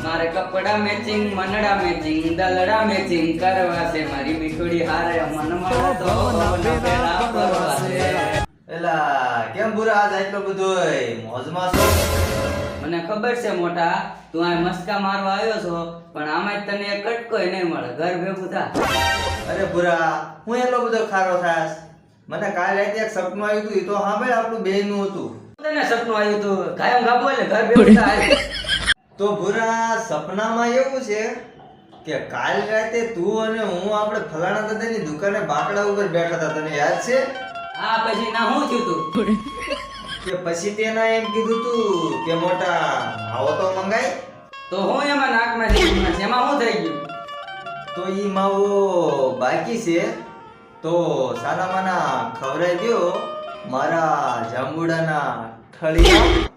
મારે કપડા matching મનડા matching દલડા matching કરવા છે મારી મીઠુડી હારે મન મારા તો નફેરા કરવા છે. એલા કેમ બુરા આજ આટલો બધોય મોજમાં છો? મને ખબર છે મોટા તું આ મસ્કા મારવા આવ્યો છો પણ આમાં તને એક કટકોય નહીં મળે. ઘર ભેગું થા. અરે બુરા હું એટલો બધો ખારો થાસ? મને કાલ રાતે એક સપનું આવ્યું હતું, ઈ તો સાંભળ આપણું બેયનું હતું. તને સપનું આવ્યું તું કાયમ ગાબો એટલે ઘર ભેગું થા. તો બુરા સપનામાં એવું છે કે કાલ રાતે તું અને હું આપણે ફલાણા દાદાની દુકાને બાકડા ઉપર બેઠા હતા, તને યાદ છે? આ પછી ના શું થયું તું? કે પછી તેના એમ કીધું તું કે મોટા માવો તો મંગાય. તો હું એમાં નાકમાં જઈ એમાં શું થઈ ગયું? તો ઈ માવો બાકી છે, તો સાના માના ખવરાઈ દ્યો મારા જાંબુડાના ઠળિયા.